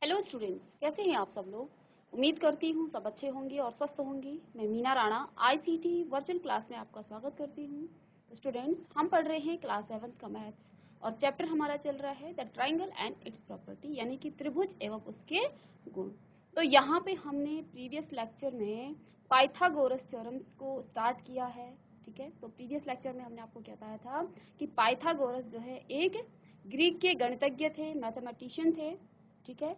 Hello students, कैसे हैं आप सब लोग। उम्मीद करती हूँ सब अच्छे होंगे और स्वस्थ होंगे। मैं Meena Rana ICT virtual class में आपका स्वागत करती हूँ। तो स्टूडेंट्स, हम पढ़ रहे हैं क्लास 7 का मैथ्स और चैप्टर हमारा चल रहा है the triangle and it's property, यानी कि त्रिभुज एवं उसके गुण। तो यहाँ पे हमने प्रीवियस लेक्चर में पाइथागोरस थ्योरम्स को स्टार्ट किया है। ठीक है, तो प्रीवियस लेक्चर में हमने आपको क्या बताया था कि पाइथागोरस जो है एक ग्रीक के गणितज्ञ थे, मैथमेटिशियन थे। ठीक है,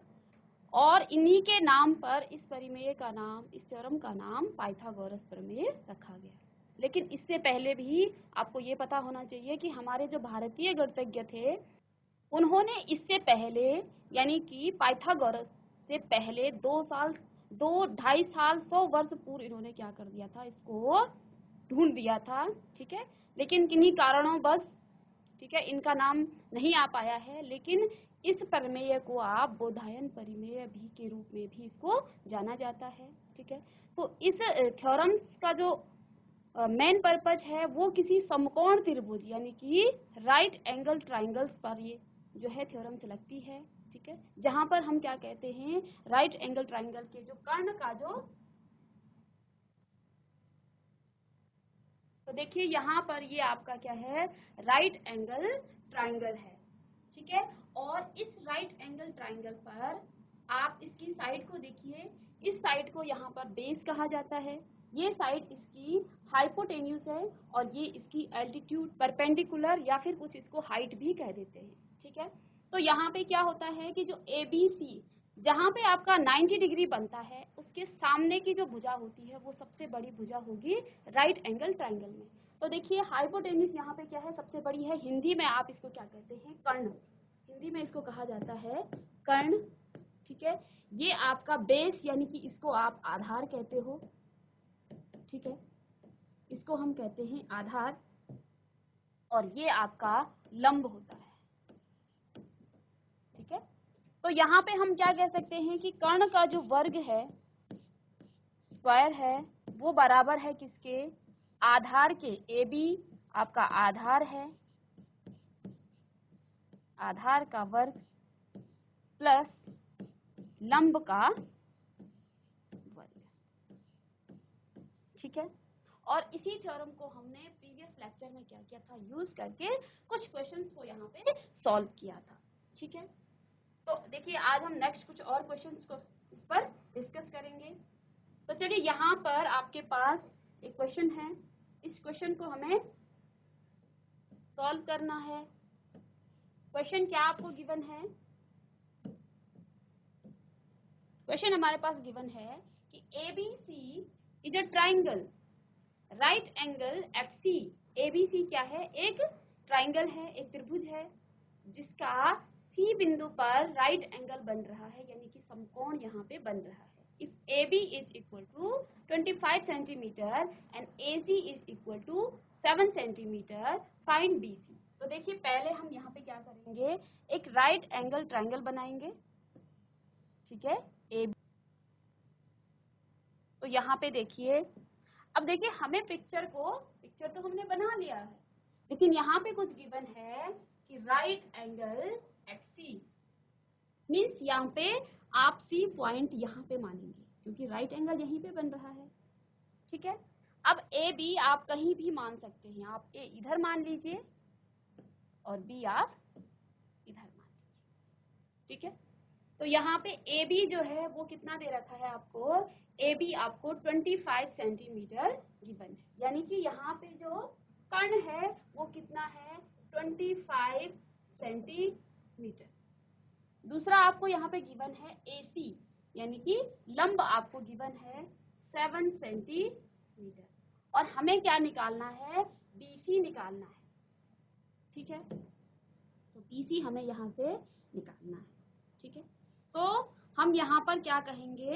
और इन्हीं के नाम पर इस परिमेय का नाम, इस थ्योरम का नाम पाइथागोरस प्रमेय रखा गया। लेकिन इससे पहले भी आपको ये पता होना चाहिए कि हमारे जो भारतीय गणितज्ञ थे उन्होंने इससे पहले, यानी कि पाइथागोरस से पहले 2-2.5 साल 100 वर्ष पूर्व इन्होंने क्या कर दिया था, इसको ढूंढ दिया था। ठीक है, लेकिन किन्हीं कारणों बस, ठीक है, इनका नाम नहीं आ पाया है। लेकिन इस प्रमेय को आप बोधायन परिमेय भी के रूप में भी इसको जाना जाता है। ठीक है, तो इस थ्योरम्स का जो मेन पर्पज है वो किसी समकोण त्रिभुज यानी कि राइट एंगल ट्राइंगल्स पर ये जो है थ्योरम से लगती है। ठीक है, जहां पर हम क्या कहते हैं, राइट एंगल ट्राइंगल के जो कर्ण का जो, तो देखिए यहाँ पर ये आपका क्या है, राइट एंगल ट्राइंगल है। ठीक है, और इस राइट एंगल ट्राइंगल पर आप इसकी साइड को देखिए, इस साइड को यहाँ पर बेस कहा जाता है, ये साइड इसकी हाइपोटेन्यूज है और ये इसकी एल्टीट्यूड परपेंडिकुलर या फिर कुछ इसको हाइट भी कह देते हैं। ठीक है, तो यहाँ पे क्या होता है कि जो ABC जहाँ पे आपका 90 डिग्री बनता है उसके सामने की जो भुजा होती है वो सबसे बड़ी भुजा होगी राइट एंगल ट्राइंगल में। तो देखिए हाइपोटेन्यूज यहाँ पे क्या है, सबसे बड़ी है। हिंदी में आप इसको क्या कहते हैं, कर्ण। हिंदी में इसको कहा जाता है कर्ण। ठीक है, ये आपका बेस यानी कि इसको आप आधार कहते हो। ठीक है, इसको हम कहते हैं आधार, और ये आपका लंब होता है। ठीक है, तो यहाँ पे हम क्या कह सकते हैं कि कर्ण का जो वर्ग है, स्क्वायर है, वो बराबर है किसके, आधार के। AB आपका आधार है, आधार का वर्ग प्लस लंब का वर्ग। ठीक है, और इसी थ्योरम को हमने प्रीवियस लेक्चर में क्या किया था, यूज करके कुछ क्वेश्चंस को यहाँ पे सॉल्व किया था। ठीक है, तो देखिए आज हम नेक्स्ट कुछ और क्वेश्चंस को इस पर डिस्कस करेंगे। तो चलिए यहाँ पर आपके पास एक क्वेश्चन है, इस क्वेश्चन को हमें सॉल्व करना है। क्वेश्चन क्या आपको गिवन है, क्वेश्चन हमारे पास गिवन है कि ABC is a triangle right angle FC। ABC क्या है, एक ट्राइंगल है, एक त्रिभुज है जिसका C बिंदु पर राइट एंगल बन रहा है, यानी कि समकोण यहाँ पे बन रहा है। If AB is equal to 25 centimeter and AC is equal to 7 centimeter, find BC। तो देखिए पहले हम यहाँ पे क्या करेंगे, एक राइट एंगल ट्राइंगल बनाएंगे। ठीक है, AB। तो यहाँ पे देखिए, अब देखिए हमें पिक्चर तो हमने बना लिया है, लेकिन यहाँ पे कुछ गिवन है कि राइट एंगल FC मीन्स यहाँ पे आप C पॉइंट यहाँ पे मानेंगे क्योंकि राइट एंगल यहीं पे बन रहा है। ठीक है, अब AB आप कहीं भी मान सकते हैं, आप A इधर मान लीजिए और B आप इधर मान लीजिए। ठीक है, तो यहाँ पे AB जो है वो कितना दे रखा है आपको, AB आपको 25 सेंटीमीटर गिवन है, यानी कि यहाँ पे जो कर्ण है वो कितना है, 25 सेंटीमीटर। दूसरा आपको यहाँ पे गिवन है AC, यानी कि लंब आपको गिवन है 7 सेंटीमीटर, और हमें क्या निकालना है, BC निकालना है। ठीक है, तो BC हमें यहाँ से निकालना है। ठीक है, तो हम यहाँ पर क्या कहेंगे,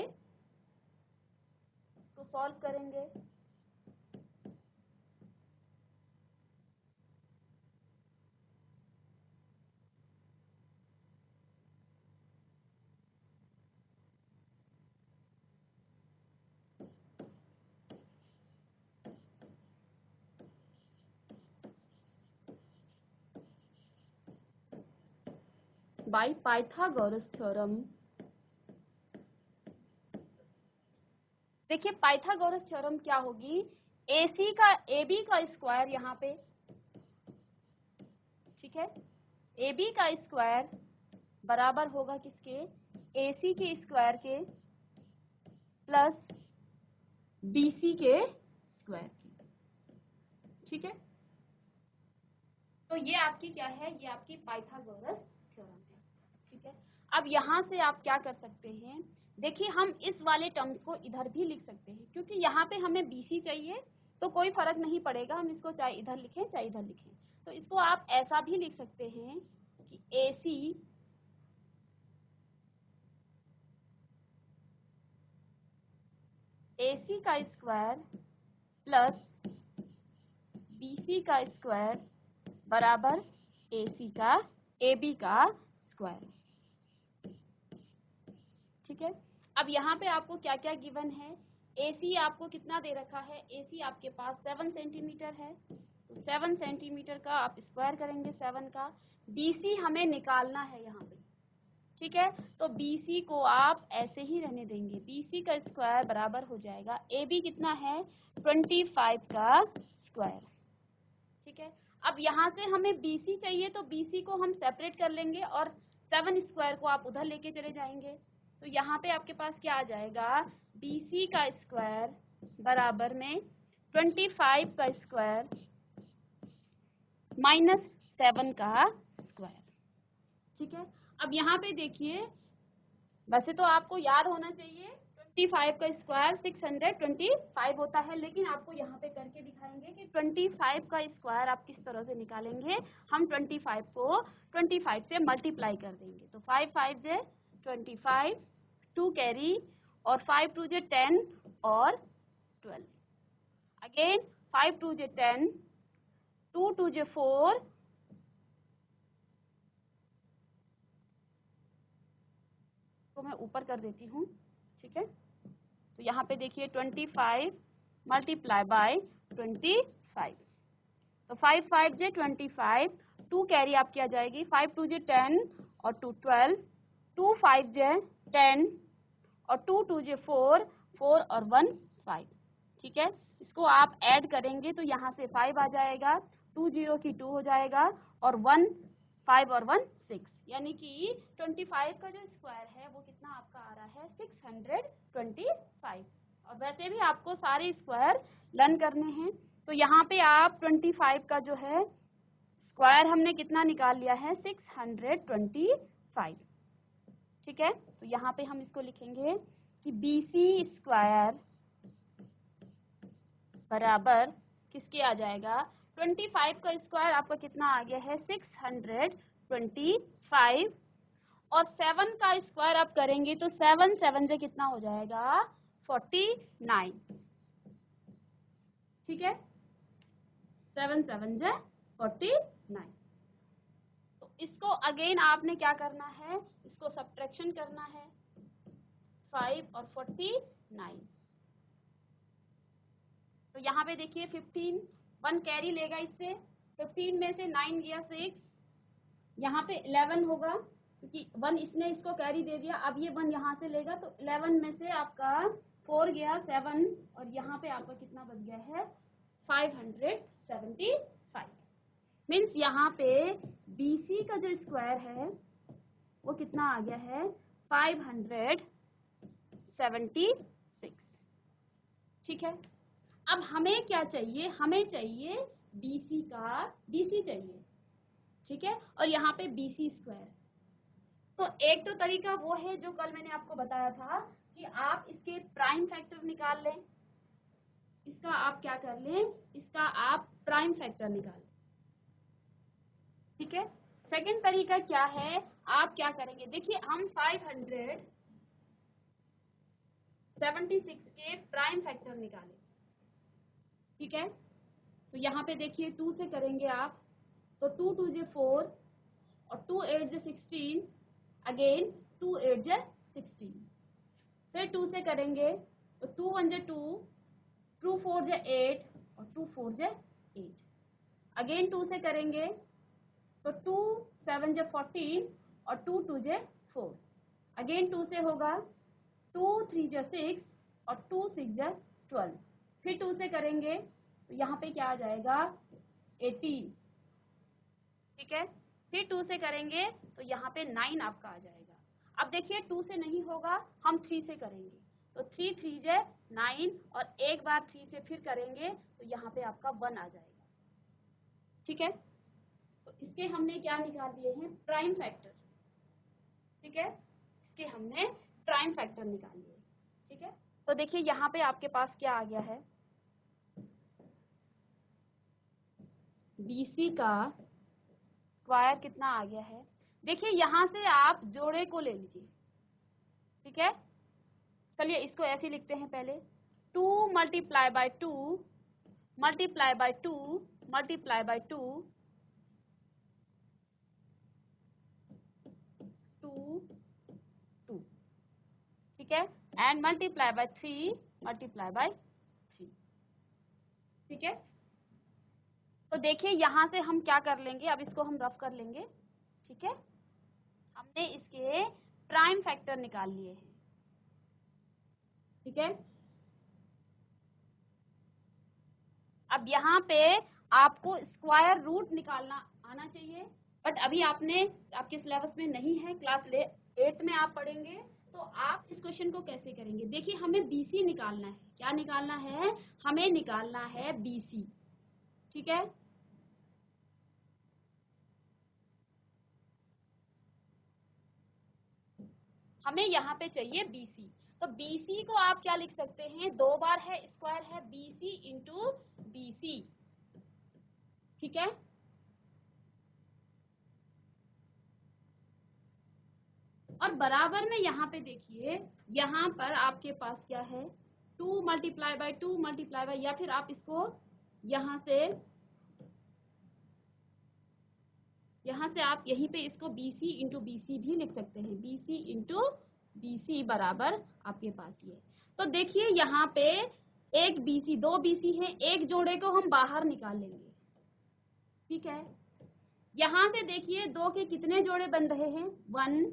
इसको सॉल्व करेंगे। By Pythagoras theorem, देखिए पाइथागोरस थ्योरम क्या होगी, AC का AB का स्क्वायर यहाँ पे, ठीक है, AB का स्क्वायर बराबर होगा किसके, AC के स्क्वायर के प्लस BC के स्क्वायर की, ठीक है। तो ये आपकी क्या है, ये आपकी पाइथागोरस थ्योरम है, ठीक है। अब यहाँ से आप क्या कर सकते हैं, देखिए हम इस वाले टर्म्स को इधर भी लिख सकते हैं, क्योंकि यहाँ पे हमें BC चाहिए तो कोई फर्क नहीं पड़ेगा, हम इसको चाहे इधर लिखें चाहे इधर लिखें। तो इसको आप ऐसा भी लिख सकते हैं कि AC का स्क्वायर प्लस BC का स्क्वायर बराबर AB का स्क्वायर, ठीक है। अब यहाँ पे आपको क्या क्या गिवन है, AC आपको कितना दे रखा है, AC आपके पास 7 सेंटीमीटर है, तो 7 सेंटीमीटर का आप स्क्वायर करेंगे 7 का। BC हमें निकालना है यहाँ पे, ठीक है, तो BC को आप ऐसे ही रहने देंगे, BC का स्क्वायर बराबर हो जाएगा AB कितना है 25 का स्क्वायर, ठीक है। अब यहाँ से हमें BC चाहिए तो BC को हम सेपरेट कर लेंगे और 7 स्क्वायर को आप उधर लेके चले जाएंगे, तो यहाँ पे आपके पास क्या आ जाएगा, BC का स्क्वायर बराबर में 25 का स्क्वायर माइनस 7 का स्क्वायर, ठीक है। अब यहाँ पे देखिए, वैसे तो आपको याद होना चाहिए 25 का स्क्वायर 625 होता है, लेकिन आपको यहाँ पे करके दिखाएंगे कि 25 का स्क्वायर आप किस तरह से निकालेंगे। हम 25 को 25 से मल्टीप्लाई कर देंगे, तो 5 5 जे 25, 2 कैरी और 5 2 जे 10 और 12, अगेन 5 2 जे 10, 2 2 जे 4, तो मैं ऊपर कर देती हूँ, ठीक है। तो यहाँ पे देखिए 25 मल्टीप्लाई बाय 25, तो 5 5 जे 25, 2 कैरी आपकी आ जाएगी, 5 2 जे 10 और 2 12, 2 5 जे 10 और 2 2 जे 4, 4 और 1 5, ठीक है। इसको आप ऐड करेंगे तो यहाँ से 5 आ जाएगा, 2 0 की 2 हो जाएगा और 1 5 और 1 6, यानी कि 25 का जो स्क्वायर है वो कितना आपका आ रहा है 625, और वैसे भी आपको सारे स्क्वायर लर्न करने हैं, तो यहाँ पे आप 25 का जो है स्क्वायर हमने कितना निकाल लिया है 625, ठीक है। तो यहाँ पे हम इसको लिखेंगे कि BC स्क्वायर बराबर किसके आ जाएगा, 25 का स्क्वायर आपका कितना आ गया है 625, और 7 का स्क्वायर आप करेंगे तो 7 7 से कितना हो जाएगा 49, ठीक है, 7 7 से 49। तो इसको अगेन आपने क्या करना है, इसको सब्ट्रैक्शन करना है 5 और 49, तो यहाँ पे देखिए 15, 1 कैरी लेगा इससे, 15 में से 9 गया 6, यहाँ पे 11 होगा क्योंकि 1 इसने इसको कैरी दे दिया, अब ये 1 यहाँ से लेगा तो 11 में से आपका 4 गया 7, और यहाँ पे आपका कितना बच गया है 575, मीन्स यहाँ पे BC का जो स्क्वायर है वो कितना आ गया है 576, ठीक है। अब हमें क्या चाहिए, हमें चाहिए BC चाहिए, ठीक है, और यहाँ पे BC स्क्वायर। तो एक तो तरीका वो है जो कल मैंने आपको बताया था कि आप इसके प्राइम फैक्टर निकाल लें, इसका आप क्या कर लें, इसका आप प्राइम फैक्टर निकाल लें, ठीक है। सेकंड तरीका क्या है, आप क्या करेंगे, देखिए हम 576 के प्राइम फैक्टर निकालें, ठीक है। तो यहाँ पे देखिए 2 से करेंगे आप तो 2 2 जे 4 और 2 8 जे 16, अगेन 2 8 जे 16, फिर 2 से करेंगे तो 2 1 जे 2, 2 4 जे 8 और 2 4 जे 8, अगेन 2 से करेंगे तो 2 7 जे 14 और 2 2 जे 4, अगेन 2 से होगा 2 3 जे 6 और 2 6 जा 12, फिर 2 से करेंगे तो यहाँ पे क्या आ जाएगा 18, ठीक है। फिर 2 से करेंगे तो यहाँ पे 9 आपका आ जाएगा। अब देखिए 2 से नहीं होगा, हम 3 से करेंगे तो 3 3 जे 9 और एक बार 3 से फिर करेंगे तो यहाँ पे आपका 1 आ जाएगा, ठीक है। तो इसके हमने क्या निकाल लिए हैं, प्राइम फैक्टर, ठीक है। इसके हमने प्राइम फैक्टर निकाल लिए, ठीक है। तो देखिए यहाँ पे आपके पास क्या आ गया है, BC का स्क्वायर कितना आ गया है। देखिए यहाँ से आप जोड़े को ले लीजिए, ठीक है। चलिए इसको ऐसे लिखते हैं पहले, 2 multiply by 2 multiply by 2 multiply by 2 2 2, ठीक है, and multiply by 3 multiply by 3, ठीक है। तो देखिए यहाँ से हम क्या कर लेंगे, अब इसको हम रफ कर लेंगे, ठीक है। हमने इसके प्राइम फैक्टर निकाल लिए हैं, ठीक है। अब यहाँ पे आपको स्क्वायर रूट निकालना आना चाहिए, बट अभी आपके सिलेबस में नहीं है, क्लास 8 में आप पढ़ेंगे तो आप इस क्वेश्चन को कैसे करेंगे। देखिए हमें BC निकालना है, क्या निकालना है, हमें निकालना है BC, ठीक है। हमें यहाँ पे चाहिए BC, तो BC को आप क्या लिख सकते हैं, 2 बार है स्क्वायर है BC इंटू BC, ठीक है। और बराबर में यहाँ पे देखिए, यहाँ पर आपके पास क्या है, 2 मल्टीप्लाई बाय 2 मल्टीप्लाई बाय, या फिर आप इसको यहाँ से आप यहीं पे इसको BC इंटू BC भी लिख सकते हैं, BC इंटू BC बराबर आपके पास ये। तो देखिए यहाँ पे एक BC, 2 BC है, एक जोड़े को हम बाहर निकाल लेंगे, ठीक है। यहाँ से देखिए 2 के कितने जोड़े बन रहे हैं, 1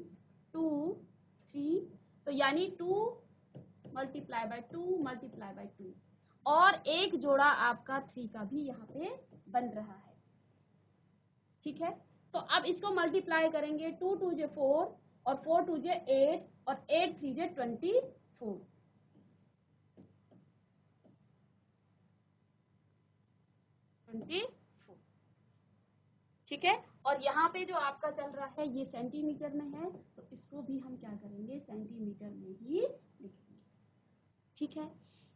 2 3, तो यानी 2 मल्टीप्लाई बाय 2 मल्टीप्लाई बाय 2, और एक जोड़ा आपका 3 का भी यहाँ पे बन रहा है, ठीक है। तो अब इसको मल्टीप्लाई करेंगे, 2 2 जे 4 और 4 2 जे 8 और 8 3 जे 24, ठीक है। और यहाँ पे जो आपका चल रहा है ये सेंटीमीटर में है, तो इसको भी हम क्या करेंगे, सेंटीमीटर में ही लिखेंगे, ठीक है।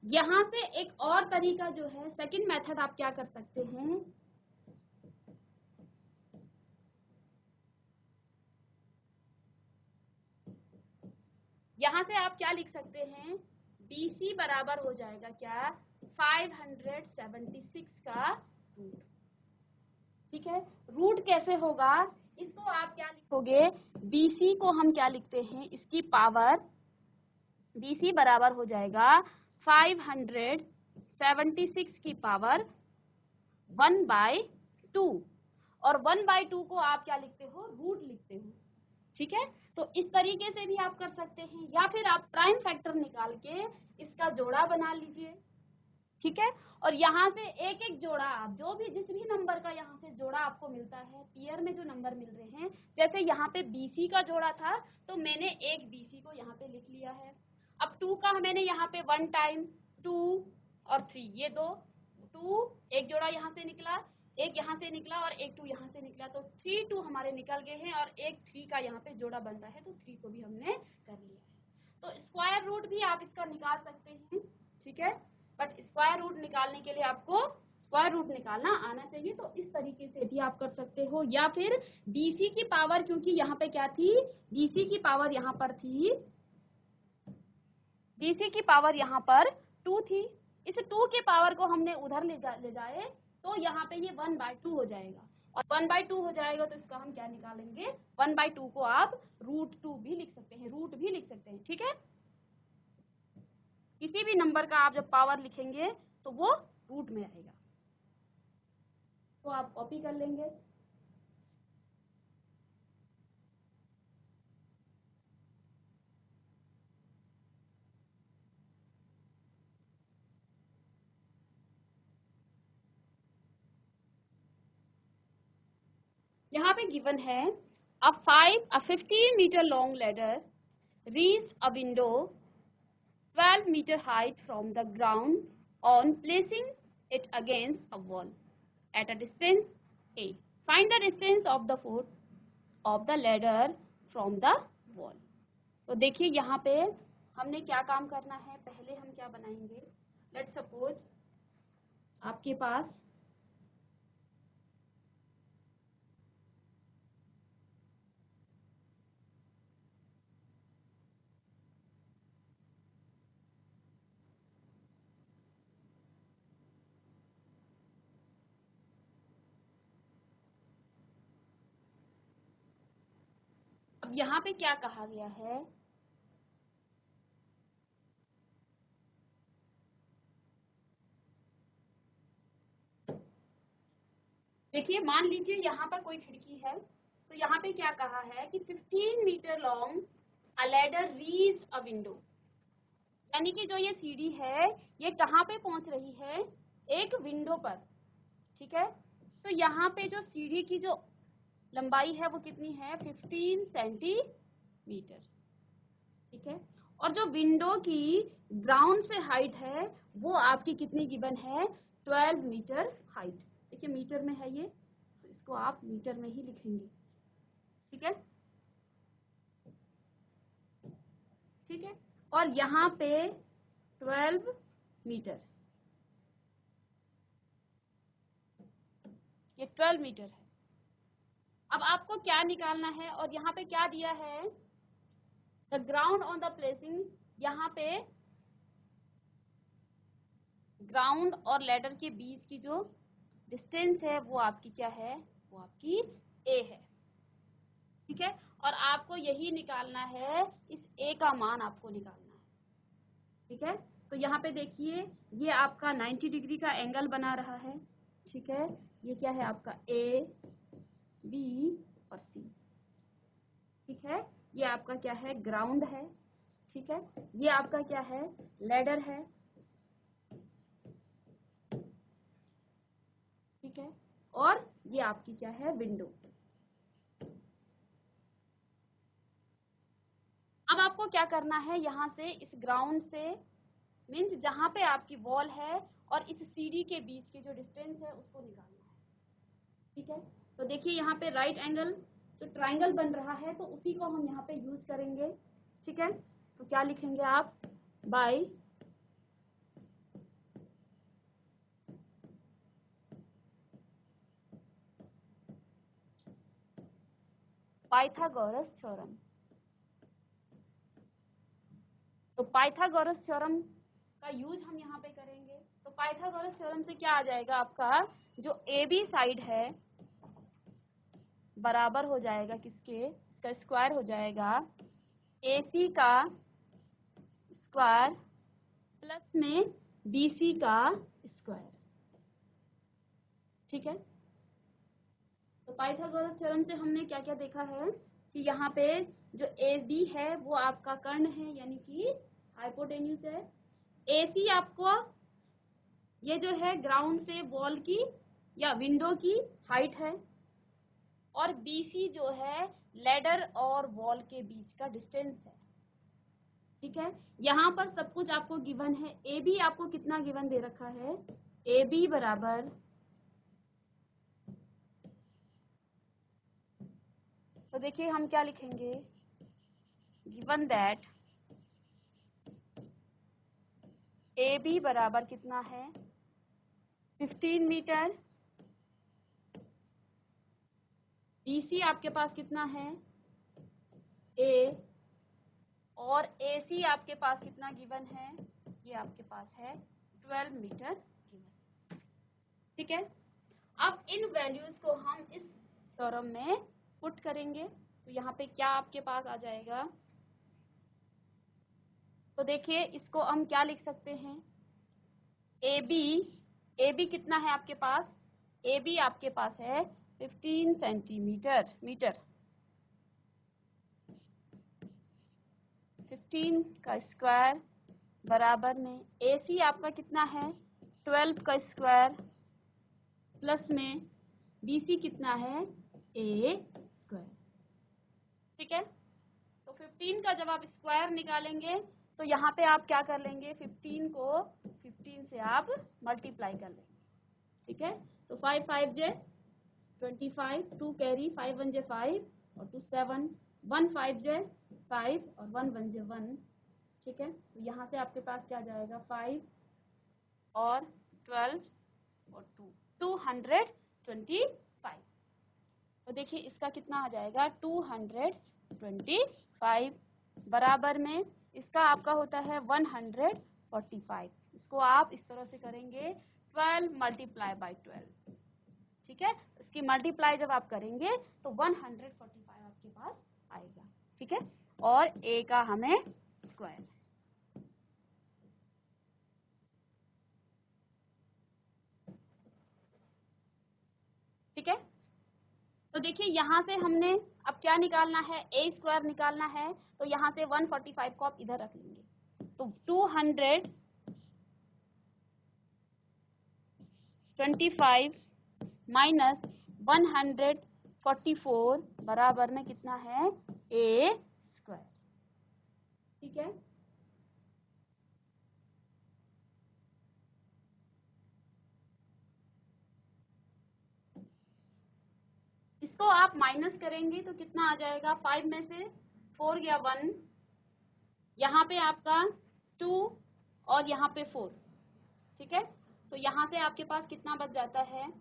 यहाँ से एक और तरीका जो है, सेकंड मेथड आप क्या कर सकते हैं, यहाँ से आप क्या लिख सकते हैं, BC बराबर हो जाएगा क्या, 576 का रूट, ठीक है। रूट कैसे होगा, इसको आप क्या लिखोगे, BC को हम क्या लिखते हैं, इसकी पावर, BC बराबर हो जाएगा 576 की पावर 1/2, और 1/2 को आप क्या लिखते हो, रूट लिखते हो, ठीक है। तो इस तरीके से भी आप कर सकते हैं, या फिर आप प्राइम फैक्टर निकाल के इसका जोड़ा बना लीजिए, ठीक है। और यहाँ से एक एक जोड़ा आप जो भी जिस भी नंबर का यहाँ से जोड़ा आपको मिलता है, पेयर में जो नंबर मिल रहे हैं, जैसे यहाँ पे BC का जोड़ा था तो मैंने एक BC को यहाँ पे लिख लिया है। अब 2 का मैंने यहाँ पे 1 टाइम, 2 और 3, ये 2 एक जोड़ा यहाँ से निकला, एक यहाँ से निकला और एक 2 यहाँ से निकला, तो 3 2 हमारे निकल गए हैं, और एक 3 का यहाँ पे जोड़ा बन रहा है, तो 3 को भी हमने कर लिया है। तो स्क्वायर रूट भी आप इसका निकाल सकते हैं, ठीक है। बट स्क्वायर रूट निकालने के लिए आपको स्क्वायर रूट निकालना आना चाहिए, तो इस तरीके से भी आप कर सकते हो। या फिर BC की पावर, क्योंकि यहाँ पे क्या थी, BC की पावर यहाँ पर थी, BC की पावर यहाँ पर 2 थी, इस 2 के पावर को हमने उधर ले जाए तो यहाँ पे ये 1/2 हो जाएगा, और 1/2 हो जाएगा तो इसका हम क्या निकालेंगे, 1/2 को आप √2 भी लिख सकते हैं, रूट भी लिख सकते हैं, ठीक है। किसी भी नंबर का आप जब पावर लिखेंगे तो वो रूट में आएगा, तो आप कॉपी कर लेंगे। यहाँ पे गिवन है a 15 meter long ladder reached a window 12 meter height from the ground on placing it against a wall at a distance A. Find the distance of the foot of the ladder from the wall. तो देखिए यहाँ पे हमने क्या काम करना है, पहले हम क्या बनाएंगे, लेट्स सपोज आपके पास अब यहाँ पे क्या कहा गया है, देखिए मान लीजिए यहाँ पर कोई खिड़की है, तो यहाँ पे क्या कहा है कि 15 metre long a ladder reach a window, यानी कि जो ये सीढ़ी है ये कहाँ पे पहुंच रही है, एक विंडो पर, ठीक है। तो यहाँ पे जो सीढ़ी की जो लंबाई है वो कितनी है, 15 सेंटीमीटर, ठीक है। और जो विंडो की ग्राउंड से हाइट है वो आपकी कितनी गिवन है, 12 मीटर हाइट। देखिए मीटर में है ये, तो इसको आप मीटर में ही लिखेंगे, ठीक है, ठीक है। और यहाँ पे 12 मीटर, ये 12 मीटर है। अब आपको क्या निकालना है, और यहाँ पे क्या दिया है, the ground on the placing, यहाँ पे ग्राउंड और लैडर के बीच की जो डिस्टेंस है वो आपकी क्या है, वो आपकी ए है, ठीक है। और आपको यही निकालना है, इस ए का मान आपको निकालना है, ठीक है। तो यहाँ पे देखिए ये आपका 90 डिग्री का एंगल बना रहा है, ठीक है। ये क्या है आपका ए, बी और सी, ठीक है। ये आपका क्या है, ग्राउंड है, ठीक है। ये आपका क्या है, लैडर है, ठीक है। और ये आपकी क्या है, विंडो। अब आपको क्या करना है, यहाँ से इस ग्राउंड से मीन्स जहाँ पे आपकी वॉल है और इस सीढ़ी के बीच की जो डिस्टेंस है उसको निकालना है, ठीक है। तो देखिए यहाँ पे राइट एंगल जो ट्राइंगल बन रहा है तो उसी को हम यहाँ पे यूज करेंगे, ठीक है। तो क्या लिखेंगे आप, बाय पाइथागोरस थ्योरम। तो पाइथागोरस थ्योरम का यूज हम यहाँ पे करेंगे। तो पाइथागोरस थ्योरम से क्या आ जाएगा, आपका जो ए बी साइड है बराबर हो जाएगा किसके, इसका स्क्वायर हो जाएगा ए सी का स्क्वायर प्लस में बी सी का स्क्वायर, ठीक है। तो पाइथागोरस थ्योरम से हमने क्या क्या देखा है कि यहाँ पे जो ए बी है वो आपका कर्ण है, यानी कि हाइपोटेन्यूज है। ए सी आपको ये जो है ग्राउंड से वॉल की या विंडो की हाइट है, और बी सी जो है लैडर और वॉल के बीच का डिस्टेंस है, ठीक है। यहाँ पर सब कुछ आपको गिवन है। ए बी आपको कितना गिवन दे रखा है, ए बी बराबर, तो देखिए हम क्या लिखेंगे, गिवन दैट ए बी बराबर कितना है, 15 मीटर, बी सी आपके पास कितना है, ए, और ए सी आपके पास कितना गिवन है, ये आपके पास है 12 मीटर गिवन, ठीक है। अब इन वैल्यूज को हम इस थ्योरम में पुट करेंगे, तो यहाँ पे क्या आपके पास आ जाएगा, तो देखिए इसको हम क्या लिख सकते हैं, ए बी कितना है आपके पास, ए बी आपके पास है 15 सेंटीमीटर, 15 का स्क्वायर बराबर में ए सी आपका कितना है 12 का स्क्वायर प्लस में बी सी कितना है a स्क्वायर। ठीक है, तो 15 का जब आप स्क्वायर निकालेंगे तो यहाँ पे आप क्या कर लेंगे, 15 को 15 से आप मल्टीप्लाई कर लेंगे। ठीक है, तो 5 5 जे 25, 2 कैरी, 5 1 जे 5 और 2 7, 1 5 जे 5 और 1 1 जे 1। ठीक है, तो यहाँ से आपके पास क्या जाएगा, 5 और 12 और 225। तो देखिए इसका कितना आ जाएगा, 225 बराबर में इसका आपका होता है 145। इसको आप इस तरह से करेंगे 12 मल्टीप्लाई बाई 12। ठीक है, इसकी मल्टीप्लाई जब आप करेंगे तो 145 आपके पास आएगा। ठीक है, और a का हमें स्क्वायर। ठीक है, तो देखिए यहाँ से हमने अब क्या निकालना है, a स्क्वायर निकालना है। तो यहाँ से 145 को आप इधर रख लेंगे, तो 225 माइनस 144 बराबर में कितना है, a स्क्वायर। ठीक है, इसको आप माइनस करेंगे तो कितना आ जाएगा, 5 में से 4 गया 1, यहाँ पे आपका 2 और यहाँ पे 4। ठीक है, तो यहाँ से आपके पास कितना बच जाता है,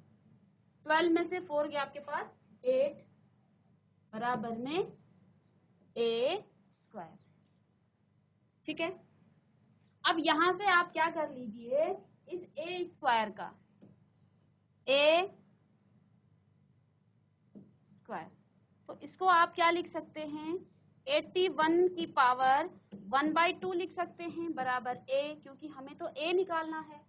12 में से 4 गया आपके पास 8 बराबर में a स्क्वायर। ठीक है, अब यहाँ से आप क्या कर लीजिए, इस a स्क्वायर का a स्क्वायर, तो इसको आप क्या लिख सकते हैं, 81 की पावर 1/2 लिख सकते हैं बराबर a, क्योंकि हमें तो a निकालना है।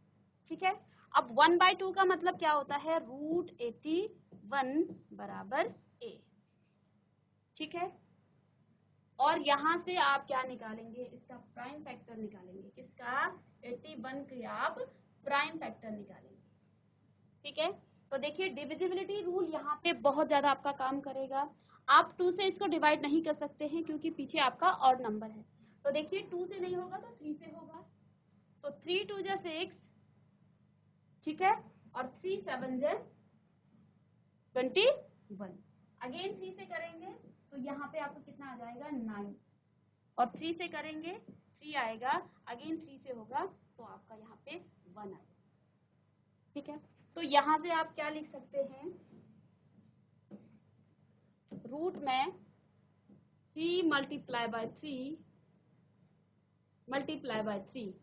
ठीक है, अब 1/2 का मतलब क्या होता है, √81 बराबर a। ठीक है, और यहाँ से आप क्या निकालेंगे, इसका प्राइम फैक्टर निकालेंगे, किसका, 81 के आप प्राइम फैक्टर निकालेंगे। ठीक है, तो देखिए डिविजिबिलिटी रूल यहाँ पे बहुत ज्यादा आपका काम करेगा। आप 2 से इसको डिवाइड नहीं कर सकते हैं क्योंकि पीछे आपका ऑड नंबर है। तो देखिए 2 से नहीं होगा तो 3 से होगा, तो 3 2 जा 6। ठीक है, और 3 7 जा 21। अगेन 3 से करेंगे तो यहाँ पे आपको कितना आ जाएगा, 9, और 3 से करेंगे 3 आएगा, अगेन 3 से होगा तो आपका यहाँ पे 1 आ जाएगा। ठीक है, तो यहाँ से आप क्या लिख सकते हैं, रूट में 3 multiply by 3 multiply by 3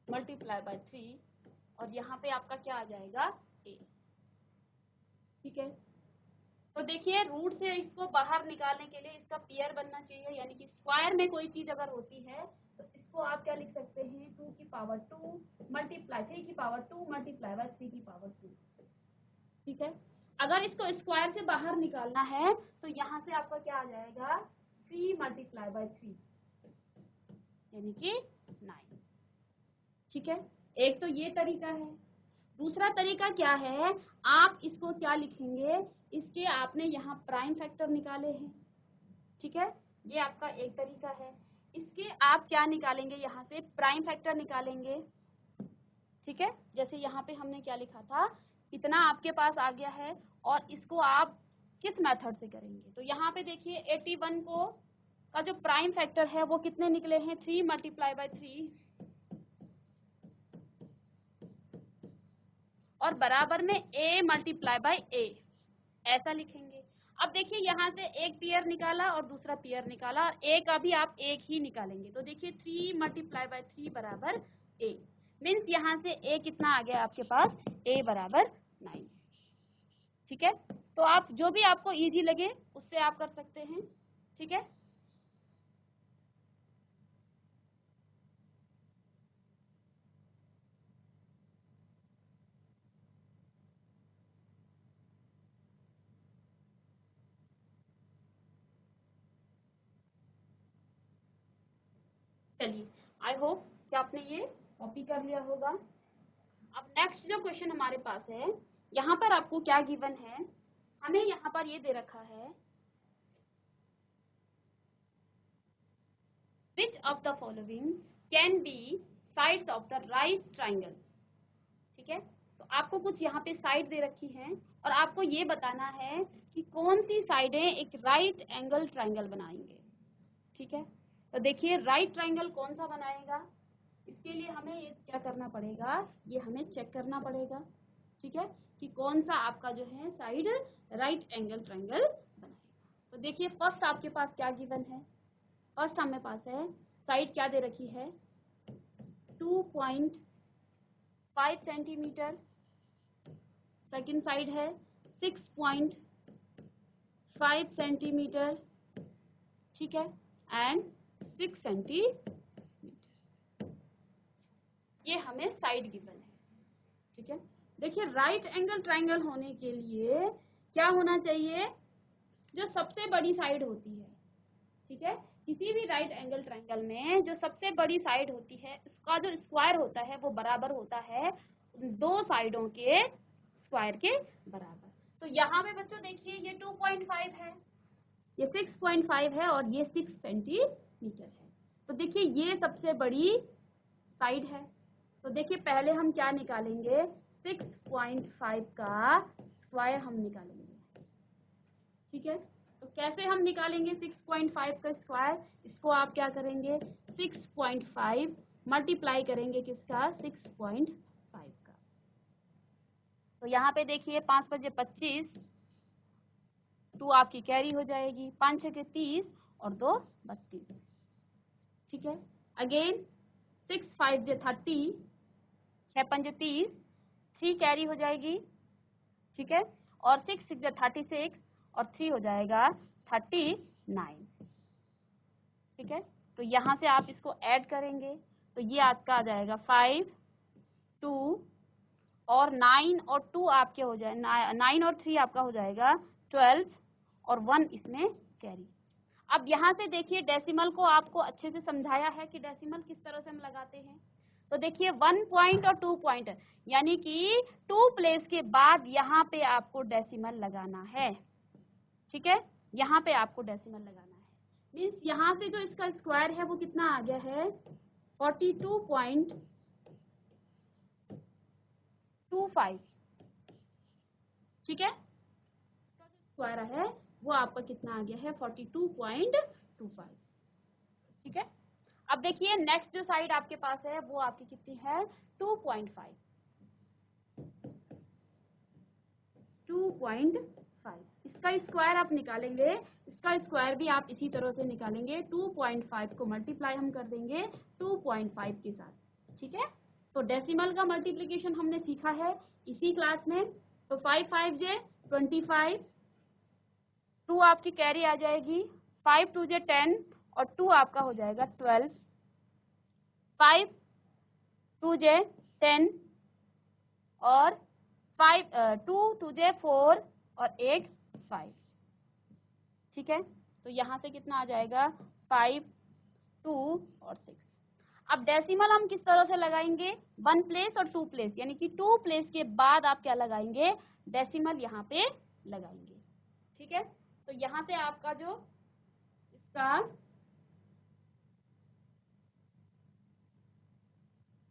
multiply by 3, और यहाँ पे आपका क्या आ जाएगा, a। ठीक है, तो देखिए रूट से इसको बाहर निकालने के लिए इसका पेयर बनना चाहिए, यानी कि स्क्वायर में कोई चीज अगर होती है तो इसको आप क्या लिख सकते हैं, 2 की पावर 2 मल्टीप्लाई 3 की पावर 2 मल्टीप्लाई बाय 3 की पावर 2। ठीक है, अगर इसको स्क्वायर से बाहर निकालना है तो यहाँ से आपका क्या आ जाएगा, 3 मल्टीप्लाई बाय 3 यानी कि 9। ठीक है, एक तो ये तरीका है। दूसरा तरीका क्या है, आप इसको क्या लिखेंगे, इसके आपने यहाँ प्राइम फैक्टर निकाले हैं। ठीक है, ये आपका एक तरीका है। इसके आप क्या निकालेंगे, यहाँ से प्राइम फैक्टर निकालेंगे। ठीक है, जैसे यहाँ पे हमने क्या लिखा था, इतना आपके पास आ गया है, और इसको आप किस मेथड से करेंगे, तो यहाँ पे देखिए 81 को का जो प्राइम फैक्टर है वो कितने निकले हैं, 3 मल्टीप्लाई बाय 3 और बराबर में a मल्टीप्लाई बाय a, ऐसा लिखेंगे। अब देखिए यहाँ से एक पेयर निकाला और दूसरा पेयर निकाला, और a का भी आप एक ही निकालेंगे, तो देखिए 3 मल्टीप्लाई बाय 3 बराबर a, मीन्स यहाँ से a कितना आ गया आपके पास, a बराबर 9। ठीक है, तो आप जो भी आपको इजी लगे उससे आप कर सकते हैं। ठीक है, चलिए आई होप कि आपने ये कॉपी कर लिया होगा। अब नेक्स्ट जो क्वेश्चन हमारे पास है, यहाँ पर आपको क्या गिवन है, हमें यहाँ पर ये दे रखा है which of the following can be sides of the right triangle। ठीक है, तो आपको कुछ यहाँ पे साइड दे रखी हैं और आपको ये बताना है कि कौन सी साइडें एक राइट एंगल ट्राइंगल बनाएंगे। ठीक है, तो देखिए राइट ट्राइंगल कौन सा बनाएगा, इसके लिए हमें ये क्या करना पड़ेगा, ये हमें चेक करना पड़ेगा। ठीक है, कि कौन सा आपका जो है साइड राइट एंगल ट्राइंगल बनाएगा। तो देखिए फर्स्ट आपके पास क्या गिवन है, फर्स्ट हमें पास है साइड क्या दे रखी है 2.5 सेंटीमीटर, सेकेंड साइड है 6.5 सेंटीमीटर, ठीक है, एंड 6 सेंटीमीटर, ये हमें साइड गिवन है। ठीक है, देखिए राइट एंगल ट्राइंगल होने के लिए क्या होना चाहिए, जो सबसे बड़ी साइड होती है। ठीक है, किसी भी राइट एंगल ट्राइंगल में जो सबसे बड़ी साइड होती है उसका जो स्क्वायर होता है वो बराबर होता है दो साइडों के स्क्वायर के बराबर। तो यहाँ पे बच्चों देखिए ये 2.5 है, ये 6.5 है और ये 6 सेंटीमीटर है। तो देखिए ये सबसे बड़ी साइड है। तो देखिए पहले हम क्या निकालेंगे, 6.5 का स्क्वायर हम निकालेंगे। ठीक है, तो कैसे हम निकालेंगे 6.5 का स्क्वायर, इसको आप क्या करेंगे 6.5 मल्टीप्लाई करेंगे किसका 6.5 का। तो यहाँ पे देखिए 5 बजे 25, 2 आपकी कैरी हो जाएगी, 5 6 के 30 और 2 32। ठीक है, अगेन 6 5 जे 30, 6 5 जे 30, 3 कैरी हो जाएगी। ठीक है, और 6 6 जे 36 और 3 हो जाएगा 39। ठीक है, तो यहाँ से आप इसको ऐड करेंगे तो ये आपका आ जाएगा 5 2 और 9 और 2 आपके हो जाए 9 और 3 आपका हो जाएगा 12 और 1 इसमें कैरी। अब यहाँ से देखिए डेसिमल को आपको अच्छे से समझाया है कि डेसिमल किस तरह से हम लगाते हैं। तो देखिए 1 पॉइंट और 2 पॉइंट यानी कि 2 प्लेस के बाद यहाँ पे आपको डेसिमल लगाना है। ठीक है, यहाँ पे आपको डेसिमल लगाना है, मीन्स यहाँ से जो इसका स्क्वायर है वो कितना आ गया है 42.25। ठीक है, स्क्वायर है वो आपका कितना आ गया है 42.25। ठीक है, अब देखिए नेक्स्ट जो साइड आपके पास है वो आपकी कितनी है 2.5। 2.5 इसका स्क्वायर आप निकालेंगे, इसका स्क्वायर भी आप इसी तरह से निकालेंगे, 2.5 को मल्टीप्लाई हम कर देंगे 2.5 के साथ। ठीक है, तो डेसिमल का मल्टीप्लिकेशन हमने सीखा है इसी क्लास में। तो 5 5 जे 25, 2 आपकी कैरी आ जाएगी, 5 2 जे 10 और 2 आपका हो जाएगा 12, 5 2 जे 10 और 5 2 2 जे 4 और 8 5। ठीक है, तो यहाँ से कितना आ जाएगा 5 2 और 6। अब डेसिमल हम किस तरह से लगाएंगे, 1 प्लेस और 2 प्लेस, यानी कि 2 प्लेस के बाद आप क्या लगाएंगे डेसिमल यहाँ पे लगाएंगे। ठीक है, तो यहाँ से आपका जो इसका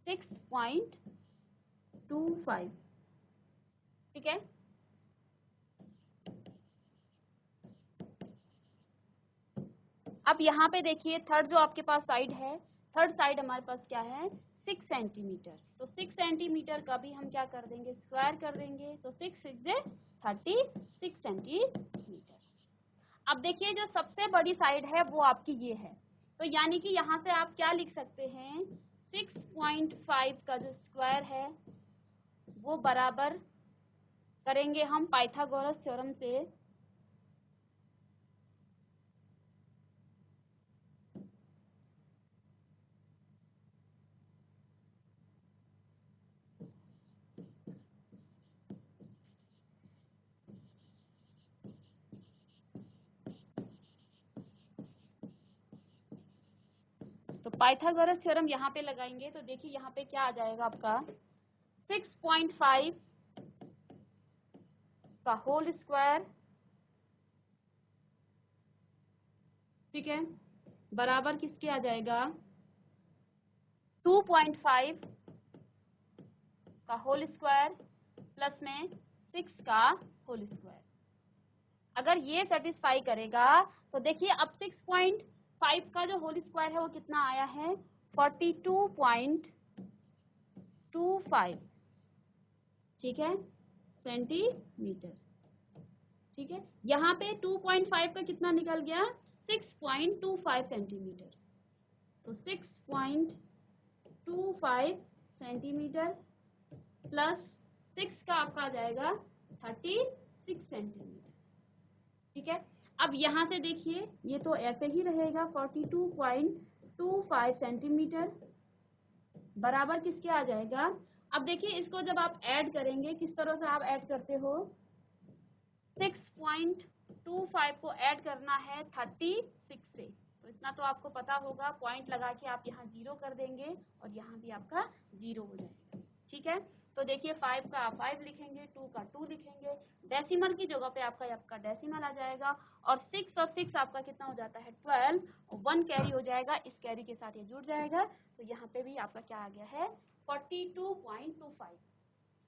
6.25। ठीक है, अब यहाँ पे देखिए थर्ड जो आपके पास साइड है, थर्ड साइड हमारे पास क्या है 6 सेंटीमीटर। तो 6 सेंटीमीटर का भी हम क्या कर देंगे स्क्वायर कर देंगे, तो 6 6 36 सेंटीमीटर। अब देखिए जो सबसे बड़ी साइड है वो आपकी ये है, तो यानी कि यहाँ से आप क्या लिख सकते हैं 6.5 का जो स्क्वायर है वो बराबर करेंगे हम पाइथागोरस थ्योरम से, तो पाइथागोरस थ्योरम यहाँ पे लगाएंगे तो देखिए यहाँ पे क्या आ जाएगा आपका 6.5 का होल स्क्वायर ठीक है, बराबर किसके आ जाएगा 2.5 का होल स्क्वायर प्लस में 6 का होल स्क्वायर। अगर ये सेटिस्फाई करेगा तो देखिए अब 6.5 का जो होल स्क्वायर है वो कितना आया है 42.25, ठीक है, सेंटीमीटर। ठीक है, यहाँ पे 2.5 का कितना निकल गया 6.25 सेंटीमीटर। तो 6.25 सेंटीमीटर प्लस 6 का आपका आ जाएगा 36 सेंटीमीटर। ठीक है, अब यहाँ से देखिए ये तो ऐसे ही रहेगा 42.25 सेंटीमीटर बराबर किसके आ जाएगा। अब देखिए इसको जब आप ऐड करेंगे किस तरह से आप ऐड करते हो 6.25 को ऐड करना है 36 से, तो इतना तो आपको पता होगा, पॉइंट लगा के आप यहाँ 0 कर देंगे और यहाँ भी आपका 0 हो जाएगा। ठीक है, तो देखिए 5 का आप 5 लिखेंगे, 2 का 2 लिखेंगे, डेसिमल की जगह पे आपका डेसिमल आ जाएगा और 6 और 6 आपका कितना हो जाता है 12 और 1 कैरी हो जाएगा, इस कैरी के साथ ये जुड़ जाएगा, तो यहाँ पे भी आपका क्या आ गया है 42.25।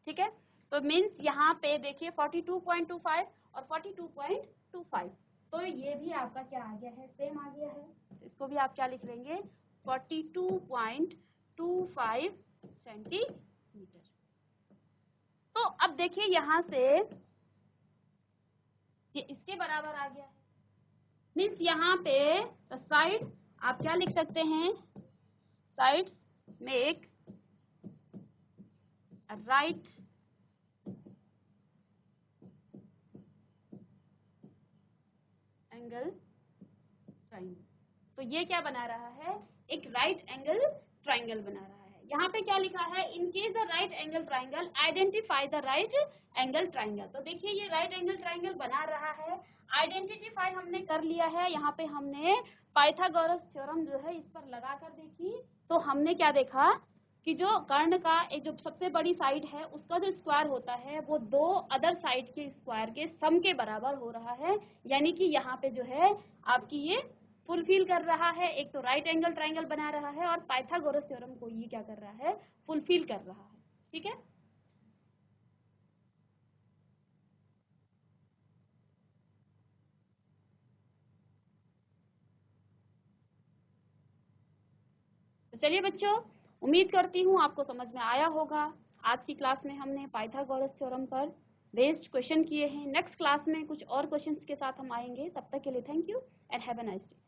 ठीक है, तो मीन्स यहाँ पे देखिए 42.25 और 42.25, तो ये भी आपका क्या आ गया है सेम आ गया है, इसको भी आप क्या लिख लेंगे 42.25 सेंटीमीटर। तो अब देखिए यहाँ से ये इसके बराबर आ गया है, मीन्स यहाँ पे साइड आप क्या लिख सकते हैं sides make right angle triangle. तो ये क्या बना रहा है एक राइट एंगल ट्राइंगल बना रहा है। यहाँ पे क्या लिखा है in case the right angle triangle identify the right angle triangle. तो देखिए ये राइट एंगल ट्राइंगल बना रहा है, आइडेंटिफाई हमने कर लिया है। यहाँ पे हमने पाइथागोरस थ्योरम जो है इस पर लगा कर देखी, तो हमने क्या देखा कि जो कर्ण का एक जो सबसे बड़ी साइड है उसका जो स्क्वायर होता है वो दो अदर साइड के स्क्वायर के सम के बराबर हो रहा है, यानी कि यहाँ पे जो है आपकी ये फुलफिल कर रहा है, एक तो राइट एंगल ट्राइंगल बना रहा है और पाइथागोरस थ्योरम को ये क्या कर रहा है फुलफिल कर रहा है। ठीक है, तो चलिए बच्चों उम्मीद करती हूँ आपको समझ में आया होगा। आज की क्लास में हमने पाइथागोरस थ्योरम पर बेस्ड क्वेश्चन किए हैं। नेक्स्ट क्लास में कुछ और क्वेश्चंस के साथ हम आएंगे, तब तक के लिए thank you and have a nice day.